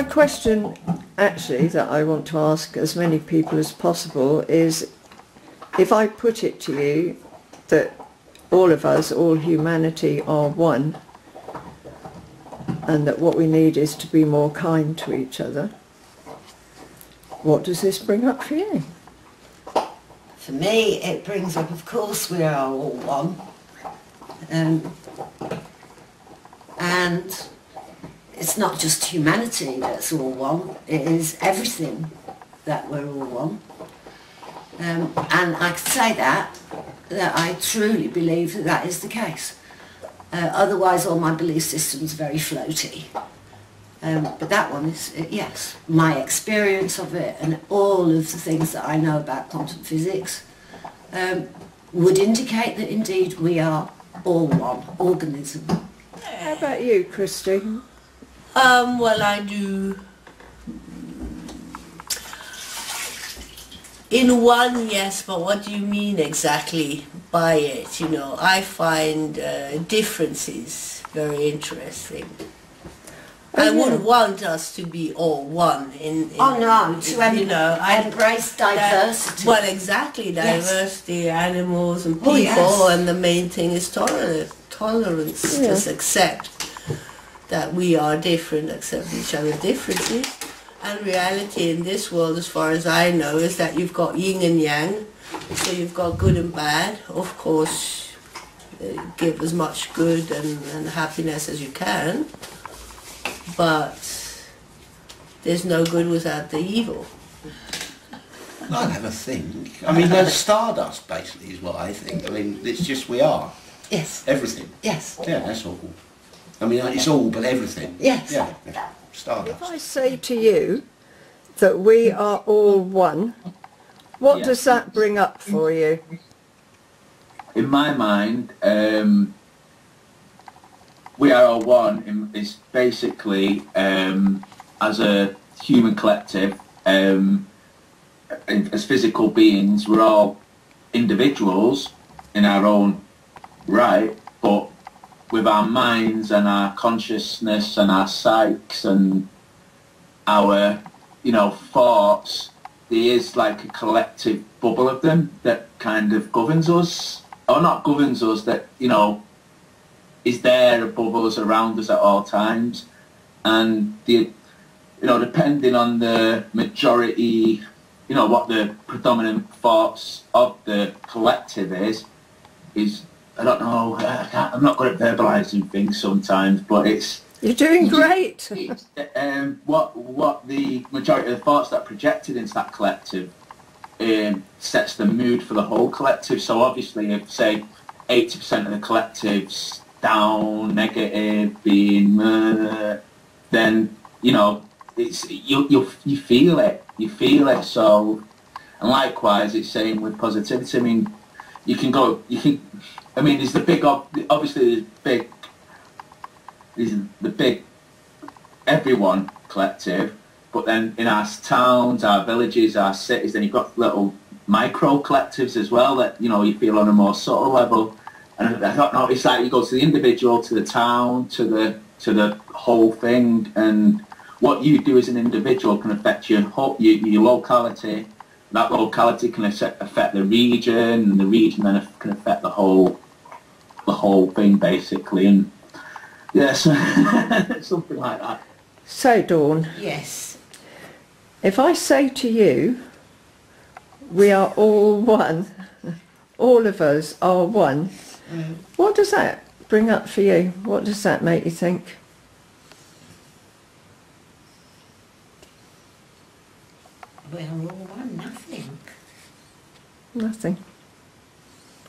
question, actually, that I want to ask as many people as possible is, if I put it to you that all of us, all humanity are one, and that what we need is to be more kind to each other, what does this bring up for you? For me, it brings up, of course, we are all one. And it's not just humanity that's all one, it is everything that we're all one. And I can say that I truly believe that that is the case. Otherwise all my belief system's very floaty. But that one is, yes, my experience of it and all of the things that I know about quantum physics would indicate that indeed we are all one organism. How about you, Christie? Well, I do. In one, yes, but what do you mean exactly by it? You know, I find differences very interesting. I wouldn't want us to be all one in oh no, to you know, embrace diversity. Well, exactly, diversity, yes. Animals and people, yes. and the main thing is tolerance. Just accept that we are different, accept each other's differences. And reality in this world, as far as I know, is that you've got yin and yang, so you've got good and bad. Of course, give as much good and happiness as you can, but there's no good without the evil. I'll have a think. I mean, there's stardust, basically, is what I think. I mean, it's just we are. Yes. Everything. Yes. Yeah, that's all. I mean, it's all but everything. Yes. Yeah, stardust. If I say to you that we are all one, what does that bring up for you? In my mind, we are all one is basically, as a human collective, as physical beings, we're all individuals in our own right, but with our minds and our consciousness and our psyches and our, you know, thoughts, there is like a collective bubble of them that kind of governs us, or not governs us, that, you know, is there above us, around us at all times. And the, you know, depending on the majority, you know, what the predominant thoughts of the collective is I don't know, I'm not good at verbalising things sometimes, but it's... You're doing great! It's, what the majority of the thoughts that are projected into that collective sets the mood for the whole collective. So obviously if, say, 80% of the collective's down, negative, being... then, you know, it's you feel it. You feel it, so... And likewise, it's same with positivity. I mean, you can go... I mean, there's the big, obviously there's the big everyone collective, but then in our towns, our villages, our cities, then you've got little micro collectives as well that, you know, you feel on a more subtle level. And I don't know, it's like you go to the individual, to the town, to the whole thing, and what you do as an individual can affect your locality. That locality can affect the region, and the region then can affect the whole thing, basically. And yes, something like that. So, Dawn. Yes. If I say to you, we are all one, all of us are one, what does that bring up for you? What does that make you think? We are all one, nothing. Nothing.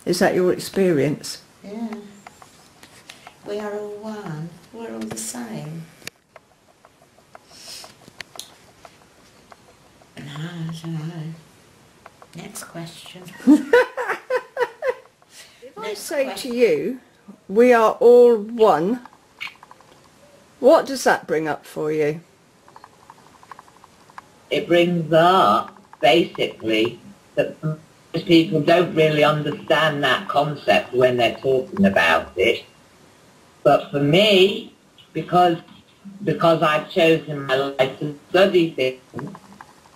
Is that your experience? Yeah. We are all one. We're all the same. No, I don't know. Next question. If I say to you, we are all one, what does that bring up for you? It brings up, basically, that most people don't really understand that concept when they're talking about it. But for me, because because I've chosen my life to study things,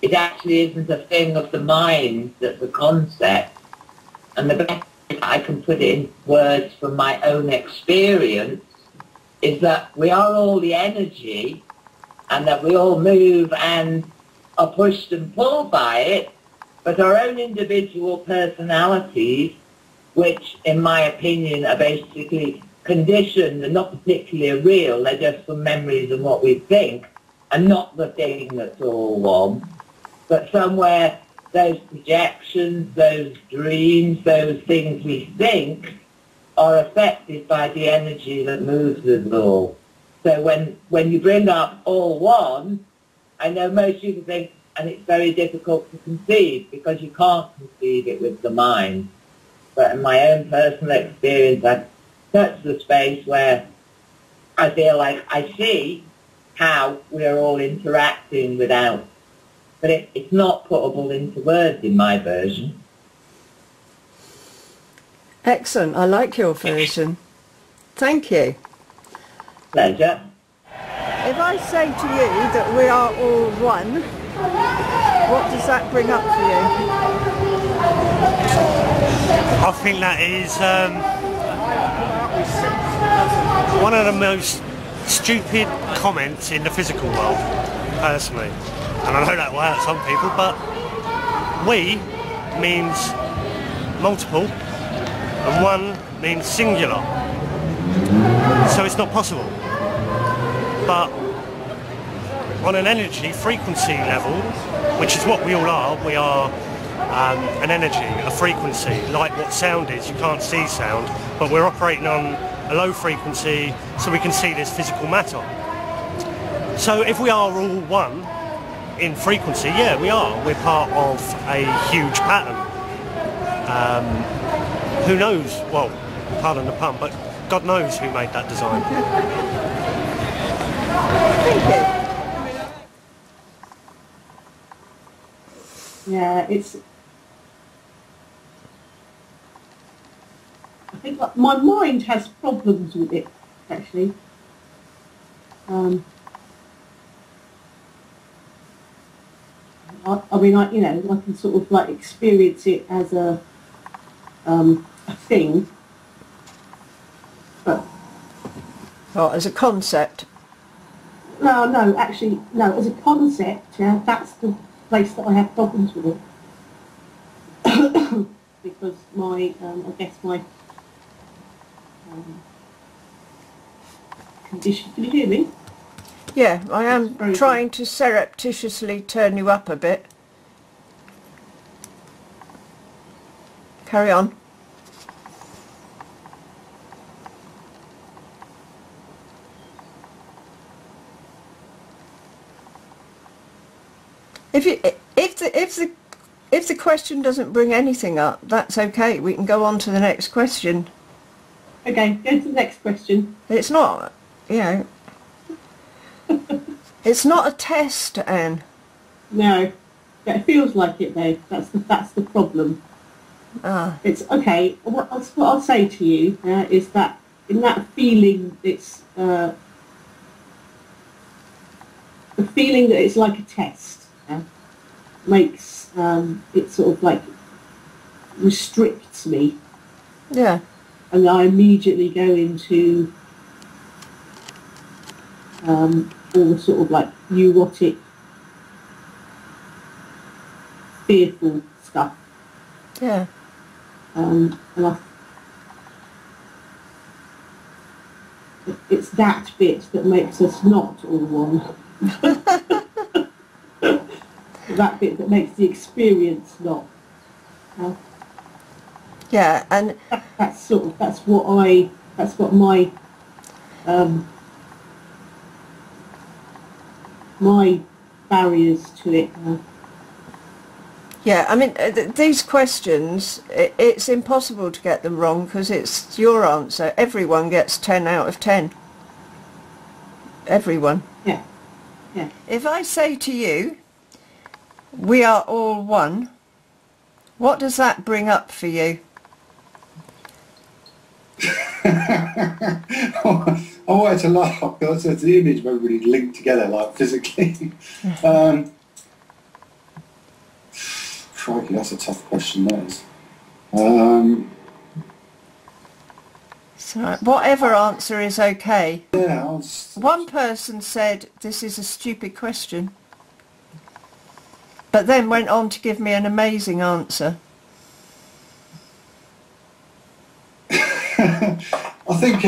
it actually isn't a thing of the mind that's a concept. And the best way I can put it in words from my own experience is that we are all the energy, and that we all move and are pushed and pulled by it, but our own individual personalities, which in my opinion are basically conditioned and not particularly real, they're just some memories of what we think, and not the thing that's all one. But somewhere those projections, those dreams, those things we think are affected by the energy that moves us all. So when you bring up all one, I know most people think, and it's very difficult to conceive because you can't conceive it with the mind. But in my own personal experience, I've touched the space where I feel like I see how we are all interacting without, but it's not putable into words in my version. Excellent. I like your version. Thank you. Pleasure. If I say to you that we are all one, what does that bring up for you? I think that is one of the most stupid comments in the physical world, personally. And I know that will hurt some people, but we means multiple and one means singular. So it's not possible. But on an energy frequency level, which is what we all are, we are an energy, a frequency, like what sound is. You can't see sound, but we're operating on a low frequency so we can see this physical matter. So if we are all one in frequency, yeah, we are. We're part of a huge pattern. Who knows? Well, pardon the pun, but God knows who made that design. Thank you. Yeah, I think my mind has problems with it, actually. I mean, I can sort of like experience it as a thing, but as a concept. No, actually, no. As a concept, yeah, that's the place that I have problems with it. Because I guess my condition. Can you hear me? Yeah, I am trying to surreptitiously turn you up a bit. Carry on. If the question doesn't bring anything up, that's okay. We can go on to the next question. Okay, go to the next question. It's not, it's not a test, Anne. No, but it feels like it though. That's the problem. It's okay. What I'll say to you is that in that feeling, it's the feeling that it's like a test. Makes it sort of like restricts me. Yeah. And I immediately go into all the sort of like neurotic, fearful stuff. Yeah. And it's that bit that makes us not all one. That bit that makes the experience not. Yeah, and that's what my my barriers to it. Yeah, I mean, these questions, it's impossible to get them wrong because it's your answer. Everyone gets 10 out of 10. Everyone. Yeah. Yeah. If I say to you, we are all one, what does that bring up for you? I wanted to laugh because it's the image of everybody linked together, like physically. Crikey, that's a tough question, that is. So whatever answer is okay. Yeah. One person said this is a stupid question, but then went on to give me an amazing answer. I think...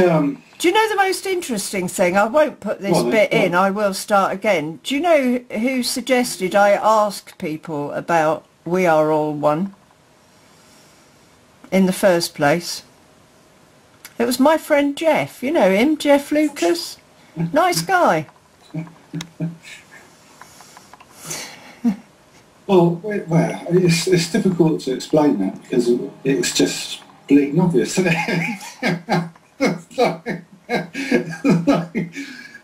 Do you know the most interesting thing? I won't put this bit in, I will start again. Do you know who suggested I ask people about We Are All One in the first place? It was my friend Jeff. You know him, Jeff Lucas? Nice guy. Well, it's difficult to explain that because it's just bleeding obvious, isn't it?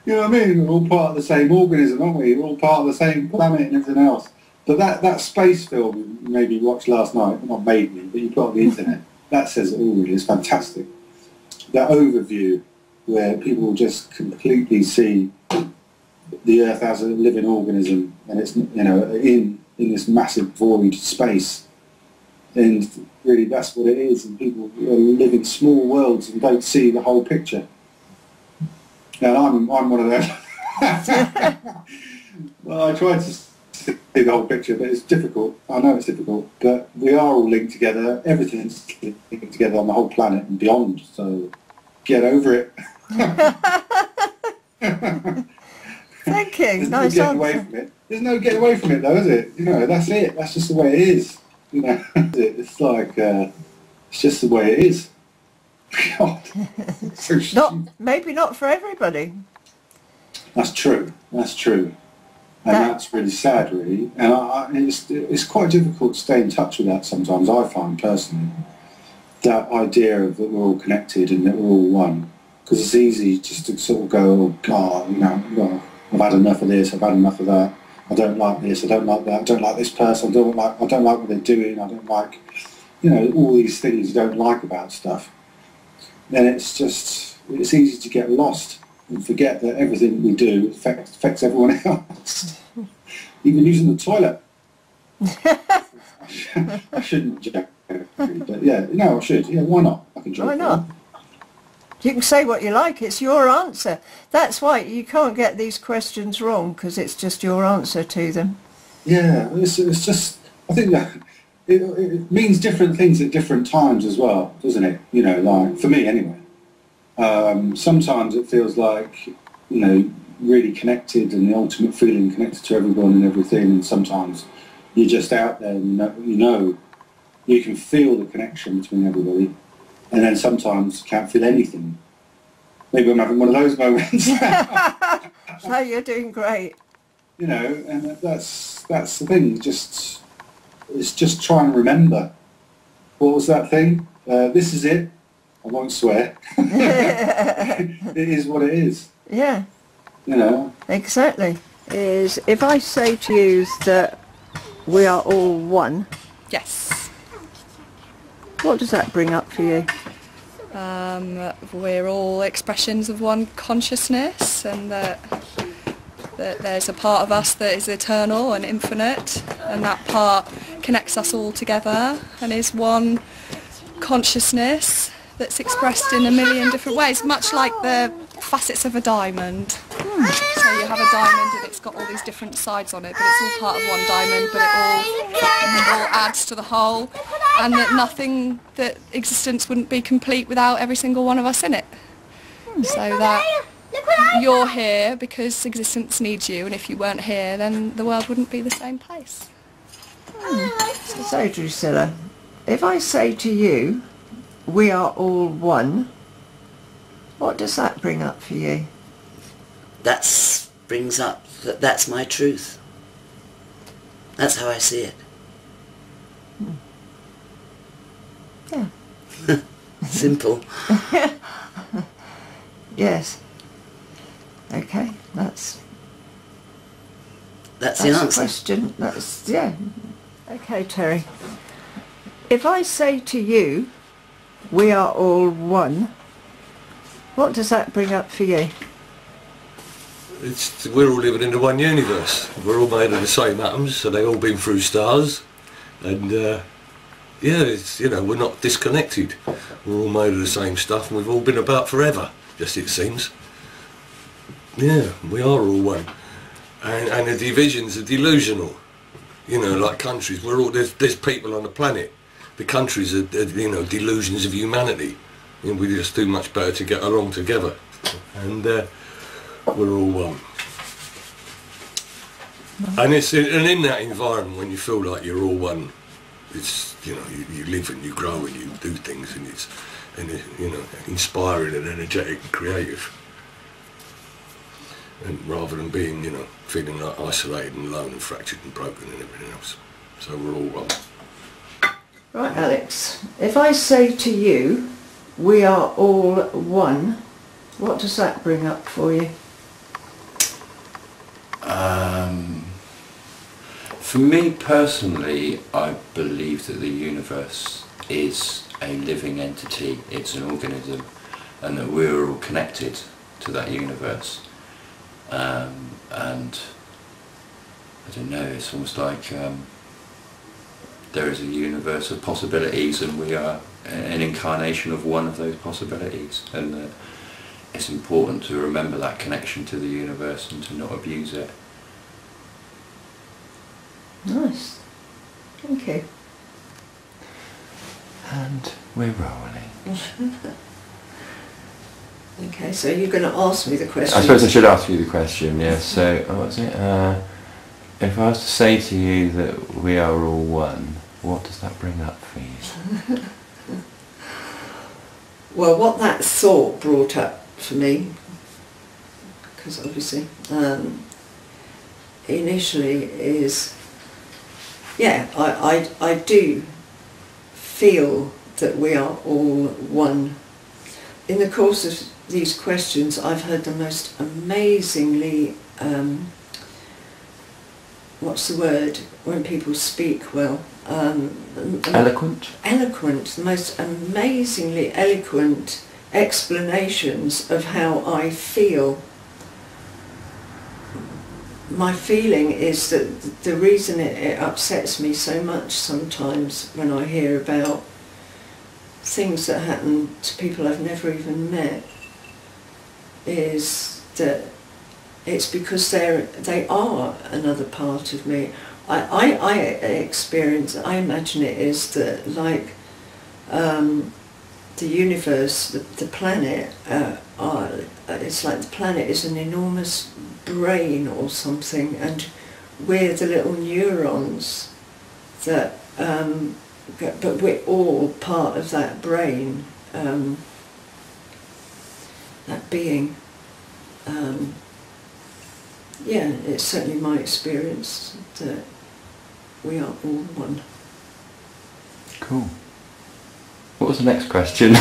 You know what I mean? We're all part of the same organism, aren't we? We're all part of the same planet and everything else. But that space film you maybe watched last night, not made me, but you put on the internet, that says it all really. It's fantastic. That overview where people just completely see the Earth as a living organism, and it's, you know, in this massive void space, and really that's what it is, and people live in small worlds and don't see the whole picture. And I'm one of them. Well, I try to see the whole picture, but it's difficult. I know it's difficult, but we are all linked together. Everything's linked together on the whole planet and beyond, so get over it. Thank you. There's no getting away from it. There's no getting away from it, though, is it? You know, that's it. That's just the way it is. You know, it's like it's just the way it is. God, so maybe not for everybody. That's true. That's true, and that's really sad, really. And it's quite difficult to stay in touch with that sometimes. I find personally that idea of that we're all connected and that we're all one, because it's easy just to sort of go, oh God, you know, I've had enough of this. I've had enough of that. I don't like this. I don't like that. I don't like this person. I don't like what they're doing. I don't like, you know, all these things you don't like about stuff. Then it's easy to get lost and forget that everything we do affects everyone else. Even using the toilet. I shouldn't joke, but yeah, no, I should. Yeah, why not? I can joke. Why not? You can say what you like. It's your answer. That's why you can't get these questions wrong, because it's just your answer to them. Yeah, it's just, I think that it means different things at different times as well, doesn't it? You know, like, for me anyway. Sometimes it feels like, you know, really connected and the ultimate feeling connected to everyone and everything, and sometimes you're just out there and you know you can feel the connection between everybody, and then sometimes you can't feel anything. Maybe I'm having one of those moments. So you're doing great. You know, and that's the thing. It's just try and remember. What was that thing? This is it. I won't swear. It is what it is. Yeah. You know. Exactly. Is if I say to you that we are all one. Yes. What does that bring up for you? We're all expressions of one consciousness, and that there's a part of us that is eternal and infinite, and that part connects us all together and is one consciousness that's expressed in a million different ways, much like the facets of a diamond. So you have a diamond and it's got all these different sides on it, but it's all part of one diamond, but it all adds to the whole, and that existence wouldn't be complete without every single one of us in it. So that you're here because existence needs you, and if you weren't here then the world wouldn't be the same place. So Drusilla, if I say to you we are all one, what does that bring up for you? That brings up that that's my truth. That's how I see it. Yeah. Simple. Yes. Okay, that's the answer. Question. That's, yeah. Okay, Terry. If I say to you, we are all one, What does that bring up for you? We're all living in the one universe. We're all made of the same atoms, so they've all been through stars, and yeah, it's, you know, we're not disconnected. We're all made of the same stuff, and we've all been about forever, just it seems. Yeah, we are all one, and the divisions are delusional. You know, like countries, we're all there's people on the planet. The countries are you know, delusions of humanity. You know, we just do much better to get along together, and we're all one. And in that environment, when you feel like you're all one, it's, you know, you live and you grow and you do things, and it's you know, inspiring and energetic and creative. And rather than being, you know, feeling like isolated and alone and fractured and broken and everything else. So we're all one. Right, Alex, if I say to you, we are all one, what does that bring up for you? For me personally, I believe that the universe is a living entity, it's an organism, and that we're all connected to that universe. And I don't know, it's almost like there is a universe of possibilities, and we are an incarnation of one of those possibilities, and it's important to remember that connection to the universe and to not abuse it. Nice. Thank you. And we're rolling. Okay, so you're going to ask me the question. I suppose I should ask you the question, yes. So, what's it? If I was to say to you that we are all one, what does that bring up for you? Well, what that thought brought up for me, because obviously, initially is, yeah, I do feel that we are all one. In the course of these questions, I've heard the most amazingly, what's the word, when people speak well? Eloquent? Eloquent, the most amazingly eloquent explanations of how I feel. My feeling is that the reason it upsets me so much sometimes when I hear about things that happen to people I've never even met is that it's because they are another part of me. I experience, I imagine it is that, like the universe, the planet, it's like the planet is an enormous brain or something, and we're the little neurons that, but we're all part of that brain, that being. Yeah, it's certainly my experience that we are all one. Cool. What was the next question?